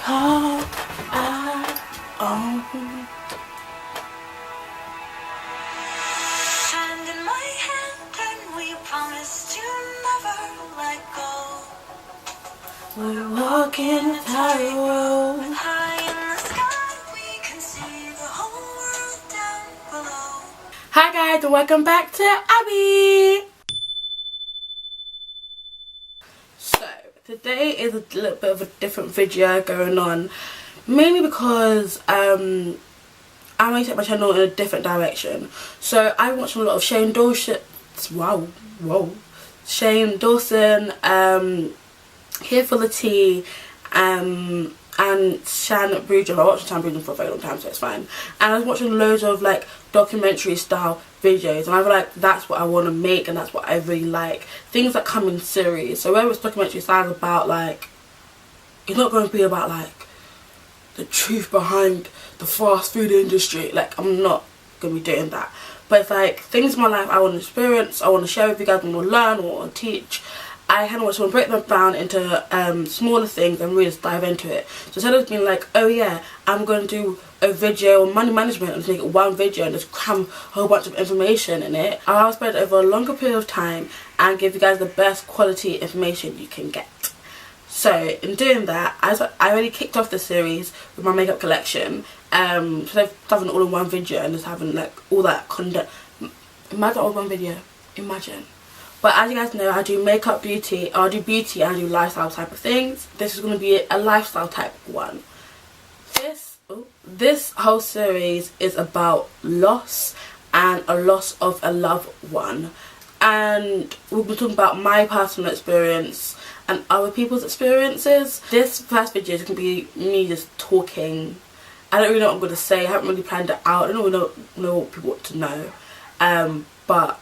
all I own. Hand in my hand and we promise to never let go. We're walking a tightrope. High in the sky we can see the whole world down below. Hi guys, and welcome back to Abbie. So today is a little bit of a different video going on, mainly because I want to take my channel in a different direction. So I watched a lot of Shane Dawson, Here for the Tea, and Shan Bruger. I watched Shan Bruger for a very long time, so it's fine. And I was watching loads of like documentary style videos, and I feel like that's what I want to make, and that's what I really like. Things that come in series. So whether it's documentary style about like, it's not going to be about like the truth behind the fast food industry. Like, I'm not going to be doing that. But it's like things in my life I want to experience, I want to share with you guys, I want to learn, I want to teach. I kind of want to break them down into smaller things and really just dive into it. So instead of being like, oh yeah, I'm going to do a video on money management and make it one video and just cram a whole bunch of information in it, I'll spread it over a longer period of time and give you guys the best quality information you can get. So in doing that, I already kicked off the series with my makeup collection. So they've done it all in one video and just having like all that content. Imagine all in one video. Imagine. But as you guys know, I do makeup, beauty, I do beauty and I do lifestyle type of things. This is going to be a lifestyle type one. This whole series is about loss and a loss of a loved one. And we'll be talking about my personal experience and other people's experiences. This first video is going to be me just talking. I don't really know what I'm going to say. I haven't really planned it out. I don't really know what people want to know. But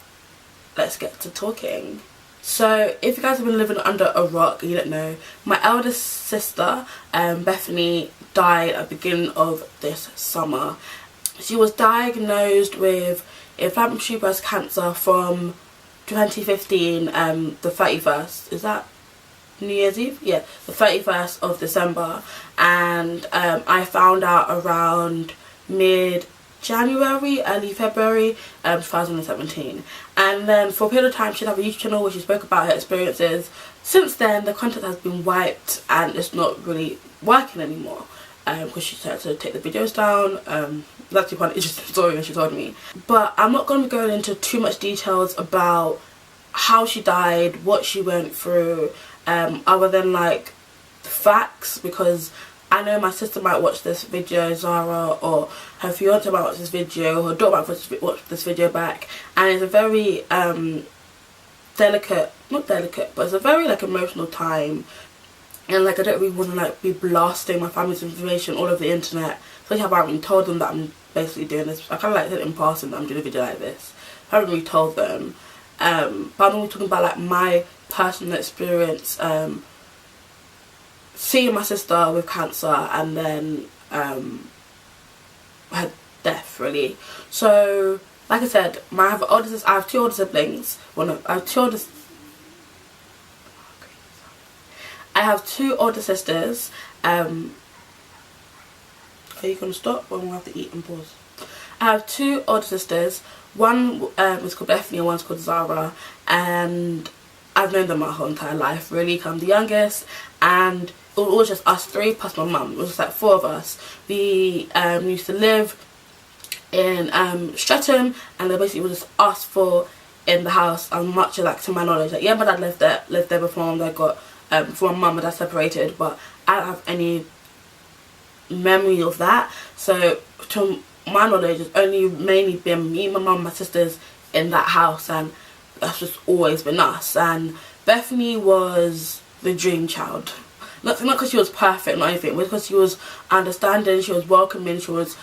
let's get to talking. So if you guys have been living under a rock and you don't know, my eldest sister, Bethany, died at the beginning of this summer. She was diagnosed with inflammatory breast cancer from 2015, the 31st. Is that New Year's Eve? Yeah, the 31st of December. And I found out around mid-January, early February 2017. And then for a period of time she had a YouTube channel where she spoke about her experiences. Since then the content has been wiped and it's not really working anymore because she started to take the videos down. That's actually quite an interesting story that she told me. But I'm not going to be going into too much details about how she died, what she went through, other than like the facts, because I know my sister might watch this video, Zara, or her fiance might watch this video, or her daughter might watch this video back, and it's a very delicate, not delicate, but it's a very like emotional time, and like I don't really want to like be blasting my family's information all over the internet, especially if I haven't even told them that I'm basically doing this. I kind of like said in passing that I'm doing a video like this. I haven't really told them, but I'm only talking about like my personal experience, seeing my sister with cancer and then her death really. So like I said, I have two older siblings. Well no, I have two older sisters. Are you gonna stop or we'll have to eat and pause? I have two older sisters. One is called Bethany and one's called Zara, and I've known them my whole entire life really. I'm the youngest, and it was always just us three plus my mum. It was just like four of us. We used to live in Streatham, and there basically was just us four in the house. And much like to my knowledge, like yeah, my dad lived there before my dad got before my mum and dad separated, but I don't have any memory of that. So to my knowledge, it's only mainly been me, my mum, my sisters in that house, and that's just always been us. And Bethany was the dream child. Not because she was perfect or anything, but because she was understanding, she was welcoming, she was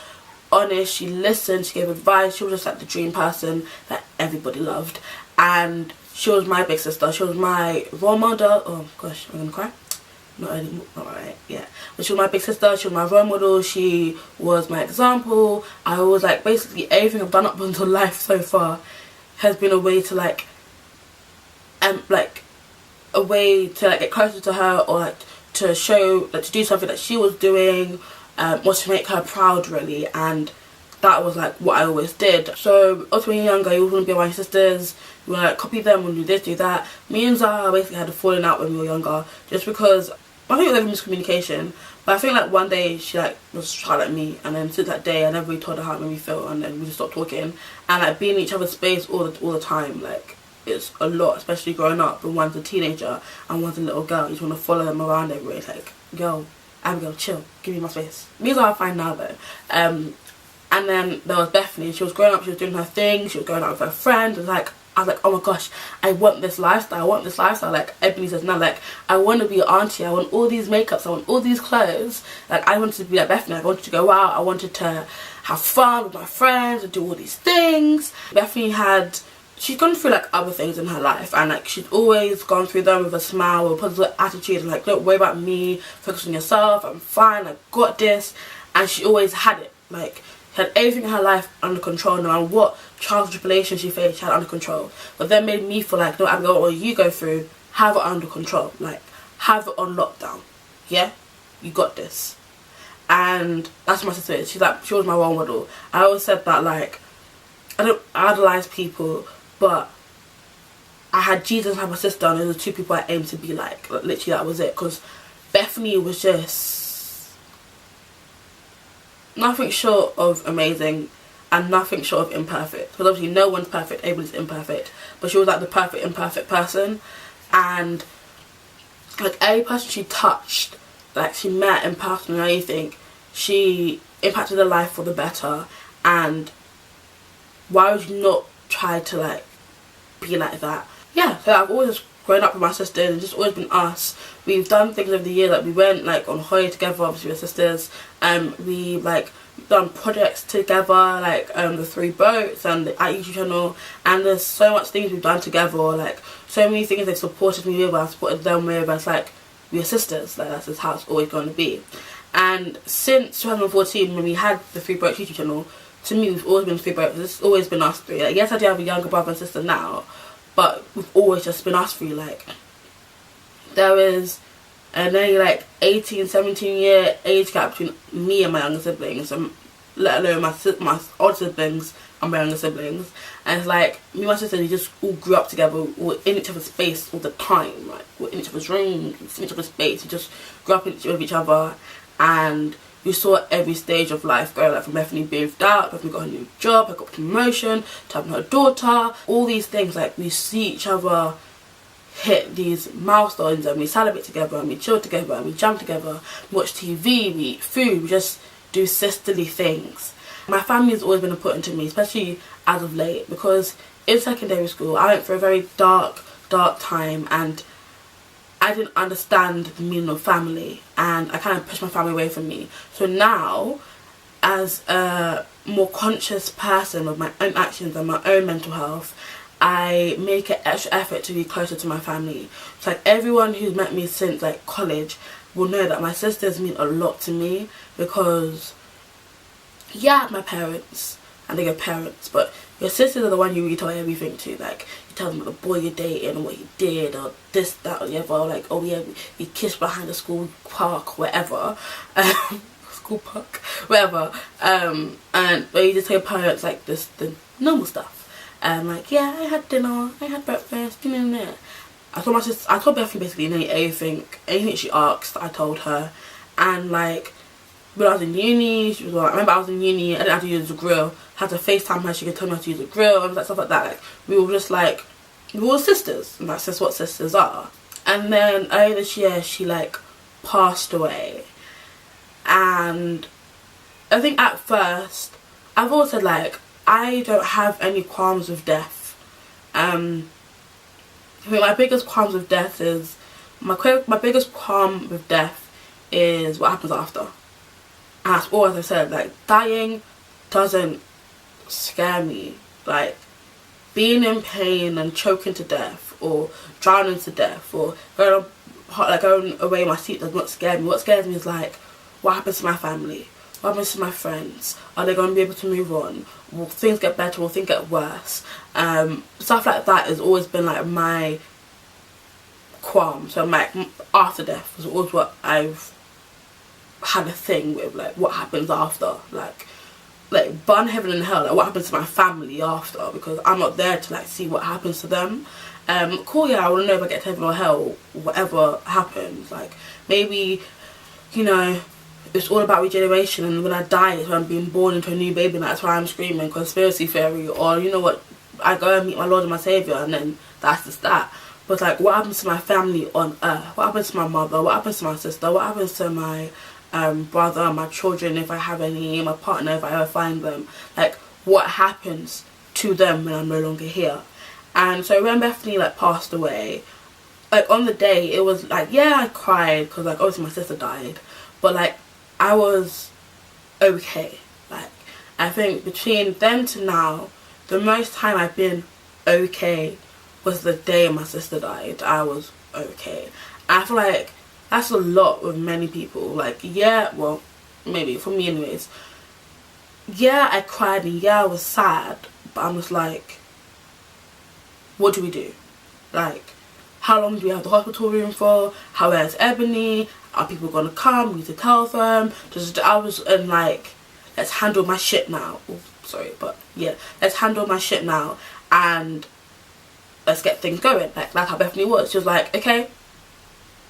honest, she listened, she gave advice. She was just like the dream person that everybody loved. And she was my big sister, she was my role model. Oh gosh, I'm gonna cry. Not anymore, not right, yeah. But she was my big sister, she was my role model, she was my example. I was like, basically everything I've done up until life so far has been a way to like a way to like get closer to her, or like to show, like, to do something that she was doing, was to make her proud, really. And that was like what I always did. So also when you're younger, you always want to be around your sisters, you want to like copy them, want to do this, do that. Me and Zara basically had a falling out when we were younger, just because I think it was like miscommunication. But I think like one day she like was trying at me, and then since that day I never really told her how it made me feel, and then we just stopped talking. And like being in each other's space all the time, like, it's a lot, especially growing up. And one's a teenager and one's a little girl. You just want to follow them around everywhere. It's like, yo, Abigail, chill, give me my space. Me and Zara are fine now though. And then there was Bethany. She was growing up, she was doing her thing, she was going out with her friends. I was like, oh my gosh, I want this lifestyle, like Ebony says now, like, I want to be an auntie, I want all these makeups, I want all these clothes. Like, I wanted to be like Bethany, I wanted to go out, I wanted to have fun with my friends and do all these things. Bethany she's gone through like other things in her life, and like she's always gone through them with a smile, with a positive attitude, and like, don't worry about me, focus on yourself, I'm fine, I got this. And she always had it, like, had everything in her life under control. No matter what trials and tribulations she faced, she had it under control. But then made me feel like, no, Abigail, what you go through, have it under control. Like, have it on lockdown. Yeah? You got this. And that's my sister is. She was my role model. I always said that, like, I don't idolize people, but I had Jesus and I had my sister, and those are the two people I aimed to be like. Literally, that was it. Because Bethany was just nothing short of amazing and nothing short of imperfect, because obviously no one's perfect, everybody's imperfect, but she was like the perfect imperfect person. And like every person she touched, like she met in person and anything, she impacted their life for the better. And why would you not try to like be like that? Yeah, so I've always grown up with my sisters and just always been us. We've done things over the year, like we went like on holiday together, obviously we're sisters. We like done projects together, like the 3 boats and the YouTube channel, and there's so much things we've done together, like so many things they've supported me with, I've supported them with. It's like we're sisters, like that's just how it's always going to be. And since 2014, when we had the 3 boats YouTube channel, to me we've always been 3 boats. It's always been us 3. Like, yes, I do have a younger brother and sister now, but we've always just been us 3. Like, there is only like 18-17 year age gap between me and my younger siblings, and let alone my older siblings and my younger siblings. And it's like me and my sister, we just all grew up together, we were in each other's space all the time, like we're in each other's rooms, in each other's space. We just grew up with each other, and we saw every stage of life go. Like from Bethany moved out, Bethany got a new job, I got promotion, to having her daughter, all these things. Like we see each other hit these milestones, and we celebrate together, and we chill together, and we jam together, we watch TV, we eat food, we just do sisterly things. My family has always been important to me, especially as of late, because in secondary school I went through a very dark time, and I didn't understand the meaning of family, and I kind of pushed my family away from me. So now, as a more conscious person of my own actions and my own mental health, I make an extra effort to be closer to my family. So like everyone who's met me since like college will know that my sisters mean a lot to me, because yeah, I have my parents and they're your parents, but your sisters are the one you really tell everything to. Like you tell them about the boy you're dating and what he did, or this, that, or the other. Like, oh yeah, we kissed behind the school park, whatever. School park, whatever. And where you just tell your parents like this, the normal stuff. Like, yeah, I had dinner, I had breakfast, I told my sister, I told Bethany basically nearly anything she asked, I told her. And like, when I was in uni, she was like, I remember I was in uni, I didn't have to use the grill, I had to FaceTime her, she could tell me how to use the grill, and like, stuff like that. Like, we were just like, we were sisters, and that's just what sisters are. And then earlier this year, she like passed away. And I think at first, I've always said like, I don't have any qualms with death. I think my biggest qualms with death is, my biggest qualm with death is what happens after. And that's all, as I said, like dying doesn't scare me. Like being in pain and choking to death, or drowning to death, or going away in my seat does not scare me. What scares me is like, what happens to my family? What happens to my friends? Are they going to be able to move on? Will things get better? Will things get worse? Stuff like that has always been like my qualm. So like after death was always what I've had a thing with, like what happens after, like burn heaven and hell, like what happens to my family after, because I'm not there to like see what happens to them. Cool, yeah, I want to know if I get to heaven or hell, whatever happens. Like maybe, you know, it's all about regeneration, and when I die it's when I'm being born into a new baby, and that's why I'm screaming conspiracy theory, or you know what, I go and meet my Lord and my Saviour, and then that's just that. But like, what happens to my family on earth? What happens to my mother? What happens to my sister? What happens to my brother, my children if I have any, my partner if I ever find them? Like, what happens to them when I'm no longer here? And so when Bethany like passed away, like on the day, it was like, yeah, I cried because like obviously my sister died, but like I was okay. Like, I think between then to now, the most time I've been okay was the day my sister died. I was okay. I feel like that's a lot with many people. Like, yeah, well, maybe for me anyways, yeah, I cried and yeah, I was sad, but I'm just like, what do we do? Like, how long do we have the hospital room for? How is Ebony? Are people gonna come? We need to tell them. Just, I was in like, let's handle my shit now. Oh, sorry, but yeah, let's handle my shit now and let's get things going. Like, that's how Bethany was. She was like, okay,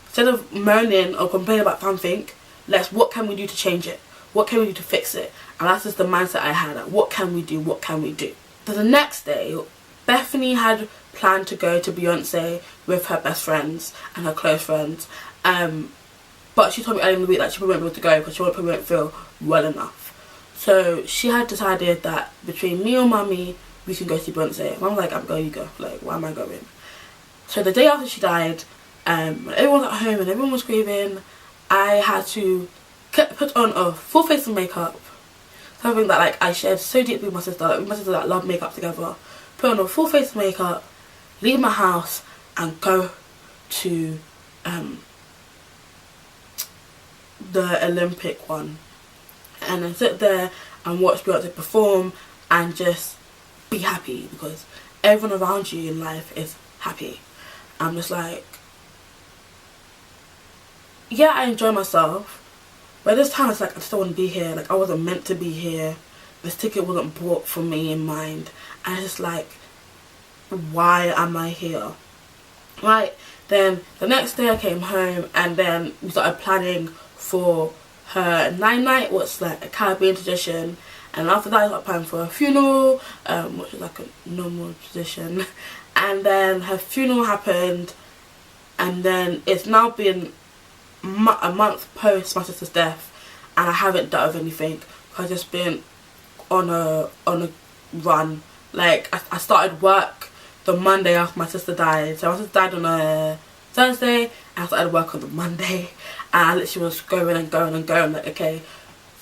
instead of moaning or complaining about something, what can we do to change it? What can we do to fix it? And that's just the mindset I had. Like, what can we do? What can we do? So the next day, Bethany had planned to go to Beyonce with her best friends and her close friends. But she told me earlier in the week that she probably won't be able to go because she probably won't feel well enough. So she had decided that between me or Mummy, we can go see Beyonce. Mum was like, Abigail, you go. Like, why am I going? So the day after she died, when everyone was at home and everyone was grieving, I had to put on a full face of makeup. Something that like I shared so deeply with my sister. Like, my sister that love makeup together. Put on a full face of makeup, leave my house and go to the Olympic one, and then sit there and watch Beyonce perform and just be happy, because everyone around you in life is happy. I'm just like, yeah, I enjoy myself, but this time it's like I just don't want to be here. Like, I wasn't meant to be here. This ticket wasn't bought for me in mind. And it's just like, why am I here? Right, then the next day I came home and then we started planning for her night, what's like a Caribbean tradition. And after that I started planning for her funeral, which is like a normal tradition. And then her funeral happened, and then it's now been a month post my sister's death and I haven't done with anything. I've just been on a run. Like, I started work the Monday after my sister died. So my sister died on a Thursday and I started work on the Monday, and I literally was going and going and going, like, okay,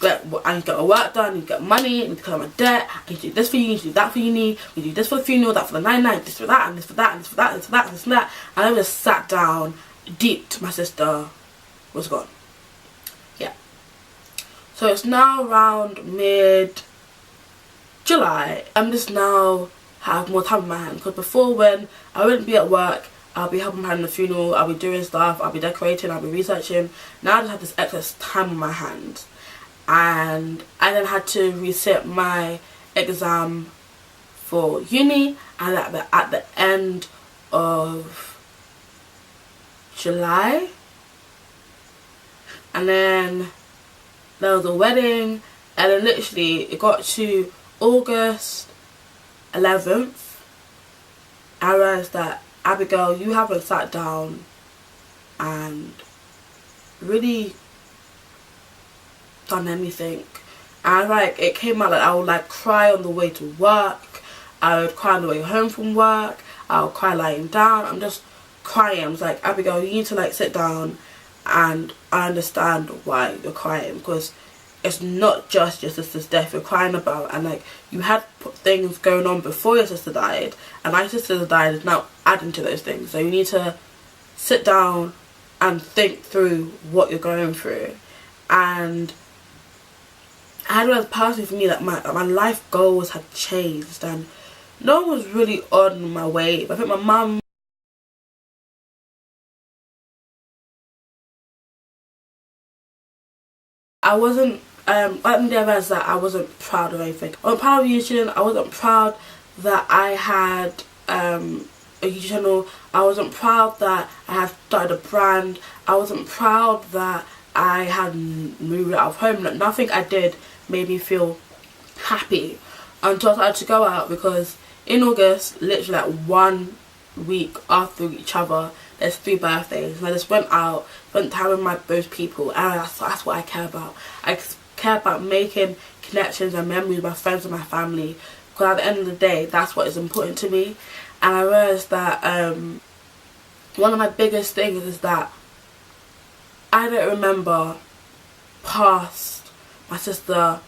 I need to get my work done, I need to get money, I need to clear my debt, I need to do this for you, I need to do that for uni, we do this for the funeral, that for the night, this for that, and this for that, and this for that, and this for that, and this for that. And I just sat down, deep, my sister was gone. Yeah. So it's now around mid-July. I'm just now have more time on my hands, because before, when I wouldn't be at work, I'll be helping her in the funeral, I'll be doing stuff, I'll be decorating, I'll be researching. Now I just have this excess time on my hands. And I then had to reset my exam for uni, and at the end of July. And then there was a wedding, and then literally it got to August 11th. I realised that, Abigail, you haven't sat down and really done anything. And like, it came out like I would like cry on the way to work, I would cry on the way home from work, I would cry lying down. I'm just crying. I was like, Abigail, you need to like sit down, and I understand why you're crying, because it's not just your sister's death you're crying about, and like, you had things going on before your sister died, and my sister died is now adding to those things. So you need to sit down and think through what you're going through. And I realized personally for me that my life goals had changed, and no one was really on my wave. I think my mum I wasn't, like the other that I wasn't proud of anything. I wasn't proud of YouTube. I wasn't proud that I had a YouTube channel. I wasn't proud that I had started a brand. I wasn't proud that I had moved out of home. Like, nothing I did made me feel happy until I started to go out, because in August, literally like 1 week after each other, there's 3 birthdays, and I just went out, spent time with those people, and that's what I care about. I care about making connections and memories with my friends and my family, because at the end of the day, that's what is important to me. And I realised that one of my biggest things is that I don't remember past my sister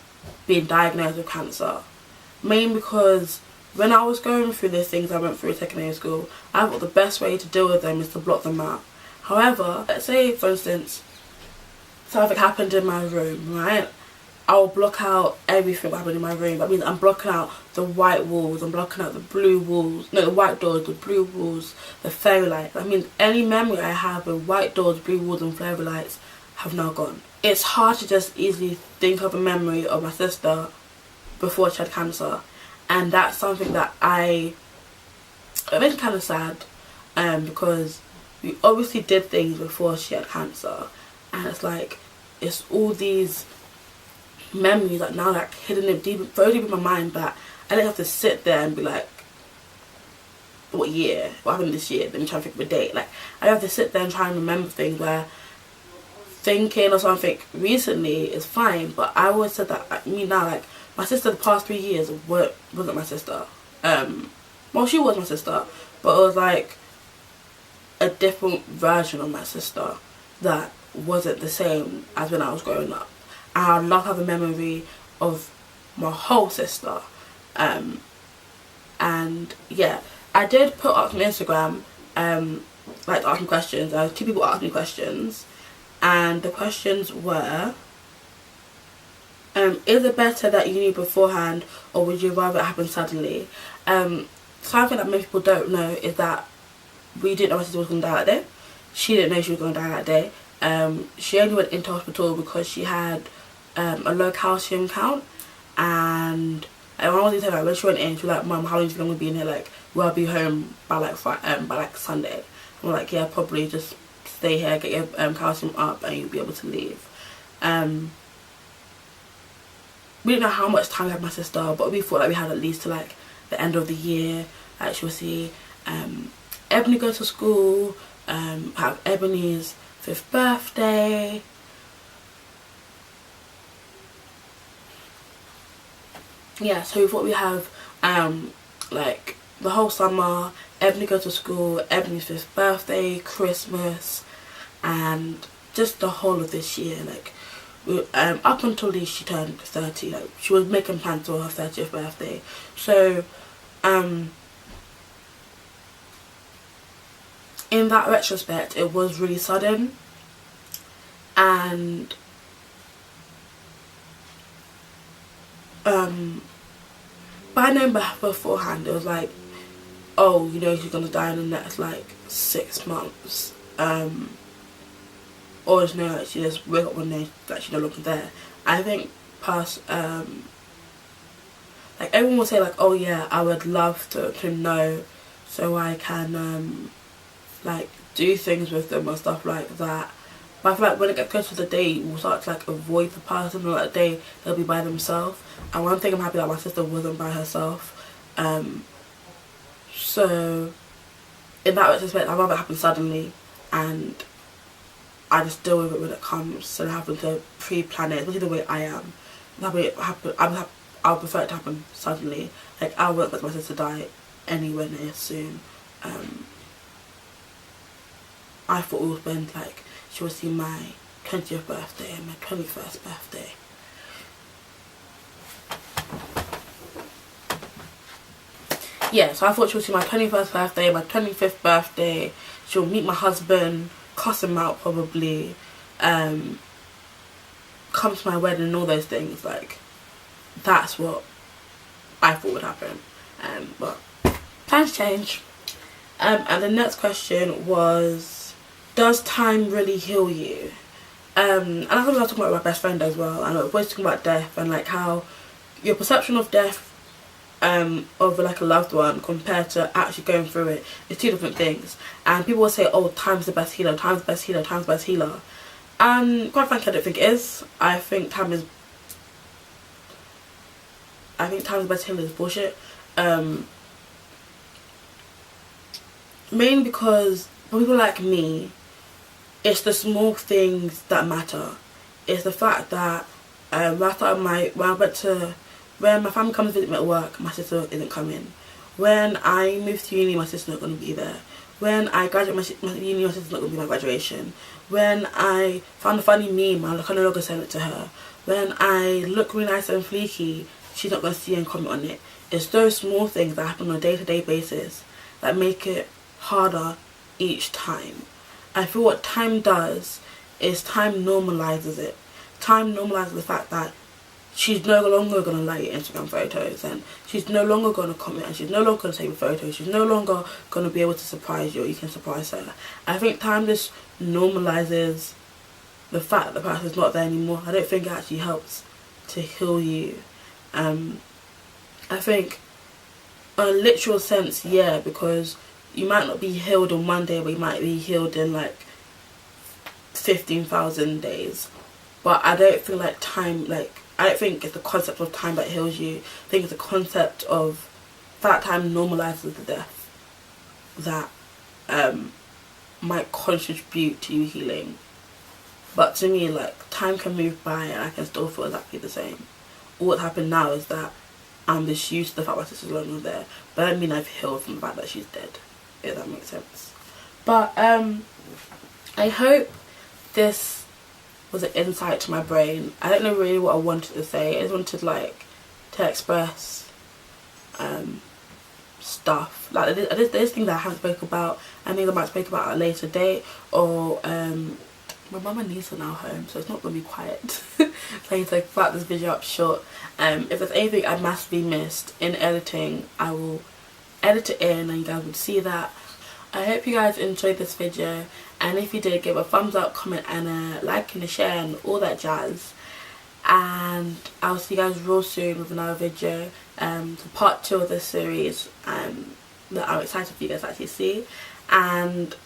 being diagnosed with cancer, mainly because when I was going through these things I went through in secondary school, I thought the best way to deal with them is to block them out. However, let's say for instance something happened in my room, right? I'll block out everything that happened in my room. That means I'm blocking out the white walls, I'm blocking out the blue walls, no, the white doors, the blue walls, the fairy lights. That means any memory I have with white doors, blue walls and fairy lights have now gone. It's hard to just easily think of a memory of my sister before she had cancer, and that's something that it makes me kind of sad, because we obviously did things before she had cancer, and it's like, it's all these memories that now like hidden very deep in my mind, that I don't have to sit there and be like, what happened this year, let me try and think of a date. Like, I don't have to sit there and try and remember things, where thinking of something recently is fine, but I always said that, like, me now, like, my sister the past 3 years wasn't my sister. Well, she was my sister, but it was like a different version of my sister that wasn't the same as when I was growing up. And I'd love to have a memory of my whole sister. And yeah, I did put up on Instagram, like, to ask me questions. 2 people asked me questions, and the questions were, is it better that you knew beforehand, or would you rather it happen suddenly? Something that most people don't know is that we didn't know my sister was going to die that day. She didn't know she was going to die that day. She only went into hospital because she had a low calcium count, and when I was in there, like, when she went in, she was like, "Mum, how long are you going to be in here? Like, will I be home by like Sunday?" I'm like, "Yeah, probably just stay here, get your calcium up, and you'll be able to leave." We didn't know how much time we had with my sister, but we thought like we had at least to like the end of the year. Like, she will see Ebony go to school, have Ebony's 5th birthday. Yeah, so we thought we have like the whole summer, Ebony go to school, Ebony's 5th birthday, Christmas, and just the whole of this year. Like, up until she turned 30, like, she was making plans for her 30th birthday. So in that retrospect, it was really sudden, and by knowing beforehand, it was like, oh, you know, she's gonna die in the next like 6 months, or just know that she just wake up one day that she's no longer there. I think past like, everyone will say like, oh yeah, I would love to know so I can like do things with them or stuff like that. But I feel like when it gets close to the day, we'll start to like avoid the person, or like the day they'll be by themselves. And one thing I'm happy that my sister wasn't by herself. So in that respect, I'd rather it happen suddenly, and I just deal with it when it comes, so I happen to pre-plan it, especially the way I am. I'll prefer it to happen suddenly. Like, I won't let my sister die anywhere near soon. I thought we would spend like, she would see my 20th birthday and my 21st birthday. Yeah, so I thought she would see my 21st birthday, my 25th birthday, she'll meet my husband, cuss him out probably, come to my wedding and all those things. Like, that's what I thought would happen. But plans change. And the next question was, does time really heal you? And that's something I was talking about with my best friend as well, and we're always talking about death and like how your perception of death of like a loved one compared to actually going through it is two different things. And people will say, oh, time's the best healer, time's the best healer, time's the best healer. And quite frankly, I don't think it is. I think time's the best healer is bullshit. Mainly because for people like me, it's the small things that matter. It's the fact that when my family comes to visit me at work, my sister isn't coming. When I move to uni, my sister's not going to be there. When I graduate my uni, my sister's not going to be my graduation. When I found a funny meme, I can no longer send it to her. When I look really nice and fleeky, she's not going to see and comment on it. It's those small things that happen on a day-to-day basis that make it harder each time. I feel what time does is time normalizes it. Time normalizes the fact that she's no longer going to like your Instagram photos, and she's no longer going to comment, and she's no longer going to take your photos, she's no longer going to be able to surprise you, or you can surprise her. I think time just normalizes the fact that the person's not there anymore. I don't think it actually helps to heal you. I think on a literal sense, yeah, because you might not be healed on one day, but you might be healed in like 15,000 days. But I don't feel like time, I don't think it's the concept of time that heals you. I think it's the concept of that time normalizes the death that might contribute to you healing. But to me, like, time can move by and I can still feel exactly the same. All that happened now is that I'm just used to the fact my sister's no longer there, but I don't mean I've healed from the fact that she's dead, if that makes sense. But I hope this was an insight to my brain. I don't know really what I wanted to say. I just wanted to express stuff. Like there's things that I haven't spoke about. I think I might speak about at a later date, or my mum and niece are now home, so it's not going to be quiet. So I need to cut this video up short. If there's anything I massively missed in editing, I will edit it in and you guys would see that. I hope you guys enjoyed this video, and if you did, give a thumbs up, comment and a like and a share and all that jazz. And I'll see you guys real soon with another video, for part 2 of this series that I'm excited for you guys to actually see. And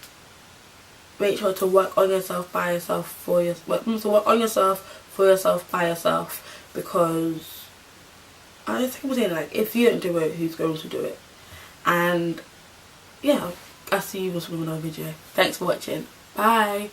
make sure to work on yourself by yourself for yourself. Work on yourself for yourself by yourself, because I think I'm saying, like, if you don't do it, who's going to do it? And yeah, I'll see you in another video. Thanks for watching. Bye.